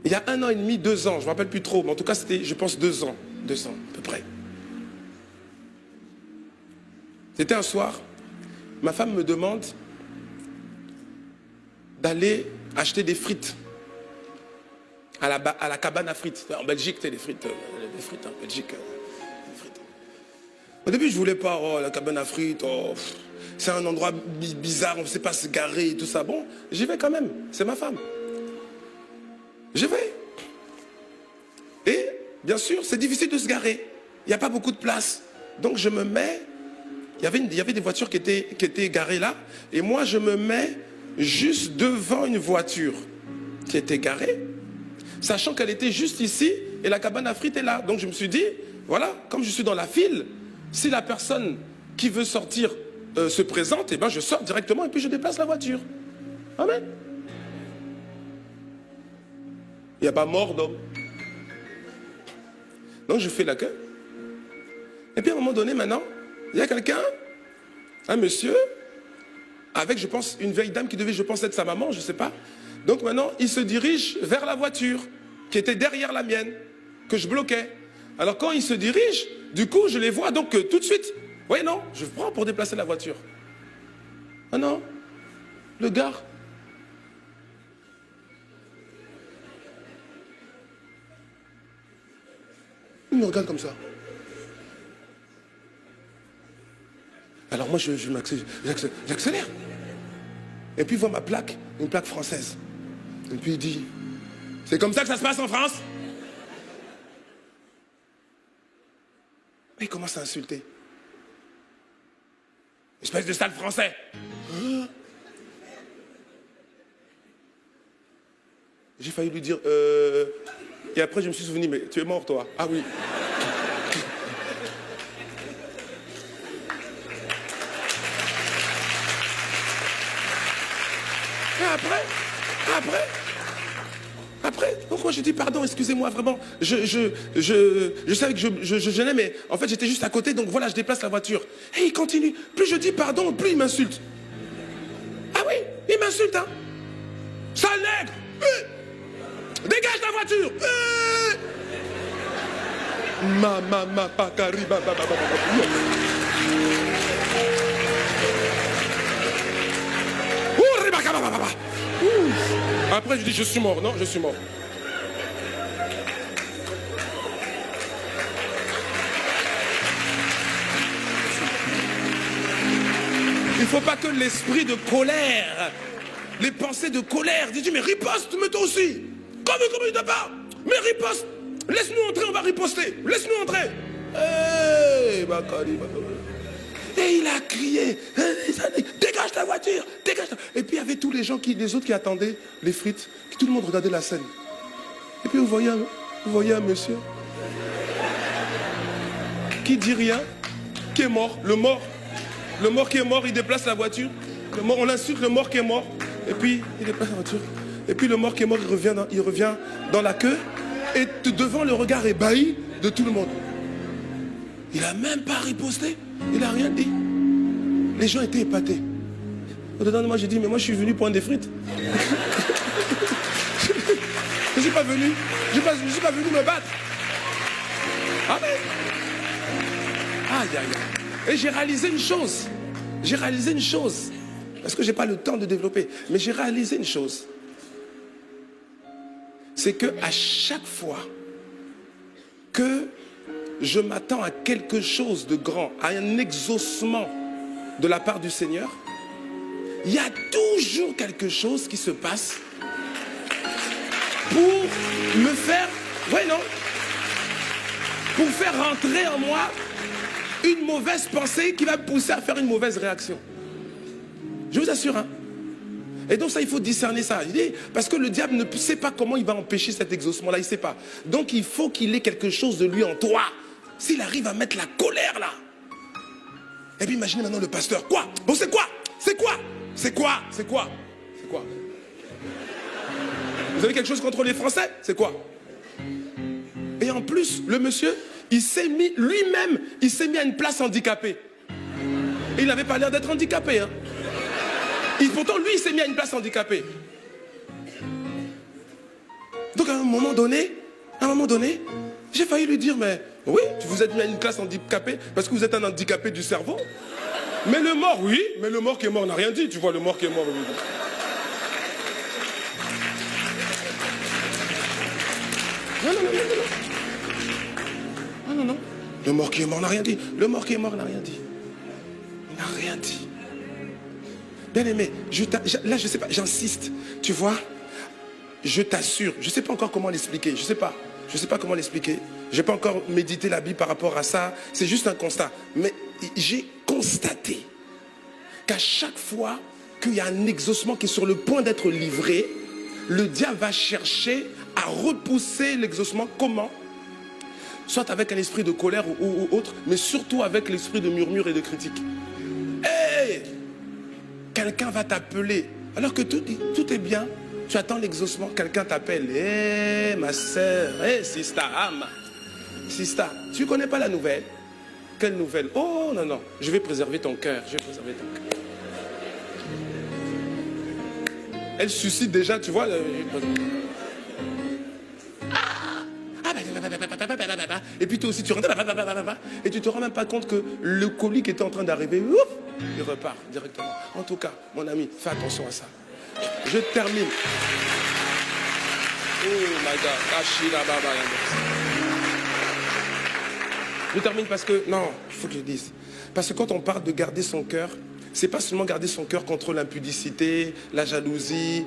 Il y a 1 an et demi, 2 ans, je ne me rappelle plus trop, mais en tout cas c'était, je pense, 2 ans. 2 ans, à peu près. C'était un soir, ma femme me demande d'aller acheter des frites à la cabane à frites. En Belgique, tu sais, les frites en Belgique. Les frites. Au début, je voulais pas, oh, la cabane à frites, oh, c'est un endroit bizarre, on ne sait pas se garer et tout ça. Bon, j'y vais quand même, c'est ma femme. J'y vais. Et, bien sûr, c'est difficile de se garer. Il n'y a pas beaucoup de place. Donc, je me mets... Il y avait des voitures qui étaient garées là. Et moi, je me mets juste devant une voiture qui était garée, sachant qu'elle était juste ici et la cabane à frites est là. Donc, je me suis dit, voilà, comme je suis dans la file, si la personne qui veut sortir se présente, eh ben, je sors directement et puis je déplace la voiture. Amen. Il n'y a pas mort d'homme. Donc, je fais la queue. Et puis, à un moment donné, maintenant, il y a quelqu'un, un monsieur, avec, je pense, une vieille dame qui devait, je pense, être sa maman, je ne sais pas. Donc maintenant, il se dirige vers la voiture, qui était derrière la mienne, que je bloquais. Alors quand il se dirige, du coup, je les vois, donc tout de suite, oui, non, je prends pour déplacer la voiture. Ah non, le gars. Il me regarde comme ça. Alors moi, j'accélère. Et puis il voit ma plaque, une plaque française. Et puis il dit, c'est comme ça que ça se passe en France? Et il commence à insulter. Espèce de sale français. Hein? J'ai failli lui dire, Et après je me suis souvenu, mais tu es mort toi? Ah oui. Après, donc moi j'ai dit pardon, excusez-moi vraiment, je savais que je gênais, mais en fait j'étais juste à côté, donc voilà, je déplace la voiture. Et il continue, plus je dis pardon, plus il m'insulte. Ah oui, il m'insulte, hein. Sale nègre, dégage ta voiture. Après, je dis, je suis mort. Non, je suis mort. Il ne faut pas que l'esprit de colère, les pensées de colère, dis-tu, mais riposte, mais toi aussi. Comme il ne pas. Mais riposte. Laisse-nous entrer, on va riposter. Laisse-nous entrer. Et il a crié, dégage ta voiture, dégage ta... Et puis il y avait tous les gens, les autres qui attendaient les frites, tout le monde regardait la scène. Et puis vous voyez un monsieur qui dit rien, qui est mort, le mort qui est mort, il déplace la voiture, le mort, on l'insulte, le mort qui est mort, et puis il déplace la voiture, et puis le mort qui est mort, il revient dans la queue, et devant le regard ébahi de tout le monde. Il n'a même pas riposté, il n'a rien dit. Les gens étaient épatés. Au-dedans de moi, j'ai dit, mais moi je suis venu prendre des frites. Je ne suis pas venu, je suis pas venu me battre. Amen. Aïe, aïe, aïe. Et j'ai réalisé une chose. Parce que je n'ai pas le temps de développer. Mais j'ai réalisé une chose. C'est qu'à chaque fois que je m'attends à quelque chose de grand, à un exaucement de la part du Seigneur, il y a toujours quelque chose qui se passe pour me faire, pour faire rentrer en moi une mauvaise pensée qui va me pousser à faire une mauvaise réaction. Je vous assure, hein. Et donc ça, il faut discerner ça. Parce que le diable ne sait pas comment il va empêcher cet exaucement-là, il ne sait pas. Donc il faut qu'il ait quelque chose de lui en toi. S'il arrive à mettre la colère là. Et puis imaginez maintenant le pasteur. Quoi? Bon, c'est quoi? C'est quoi? C'est quoi? C'est quoi? C'est quoi? Vous avez quelque chose contre les Français? C'est quoi? Et en plus, le monsieur, il s'est mis, lui-même, il s'est mis à une place handicapée. Et il n'avait pas l'air d'être handicapé, hein. Et pourtant, lui, il s'est mis à une place handicapée. Donc à un moment donné, j'ai failli lui dire, mais oui, vous êtes mis à une classe handicapée parce que vous êtes un handicapé du cerveau. Mais le mort, oui, mais le mort qui est mort n'a rien dit, tu vois, le mort qui est mort. Oui. Non. Le mort qui est mort n'a rien dit. Le mort qui est mort n'a rien dit. Il n'a rien dit. Bien aimé, là je sais pas, j'insiste, tu vois, je t'assure, je sais pas encore comment l'expliquer, je sais pas comment l'expliquer, j'ai pas encore médité la Bible par rapport à ça, c'est juste un constat, mais j'ai constaté qu'à chaque fois qu'il y a un exaucement qui est sur le point d'être livré, le diable va chercher à repousser l'exaucement. Comment? Soit avec un esprit de colère ou autre, mais surtout avec l'esprit de murmure et de critique. Hey! Quelqu'un va t'appeler, alors que tout est bien. Tu attends l'exaucement, quelqu'un t'appelle. Hé, ma soeur, hé, Sista, Sista, tu connais pas la nouvelle? Quelle nouvelle? Oh, non, je vais préserver ton cœur, Elle suscite déjà, tu vois. Et puis toi aussi tu rentres et tu te rends même pas compte que le colis qui était en train d'arriver, il repart directement. En tout cas, mon ami, fais attention à ça. Je termine. Oh my God. Je termine parce que, non, il faut que je dise. Parce que quand on parle de garder son cœur, c'est pas seulement garder son cœur contre l'impudicité, la jalousie.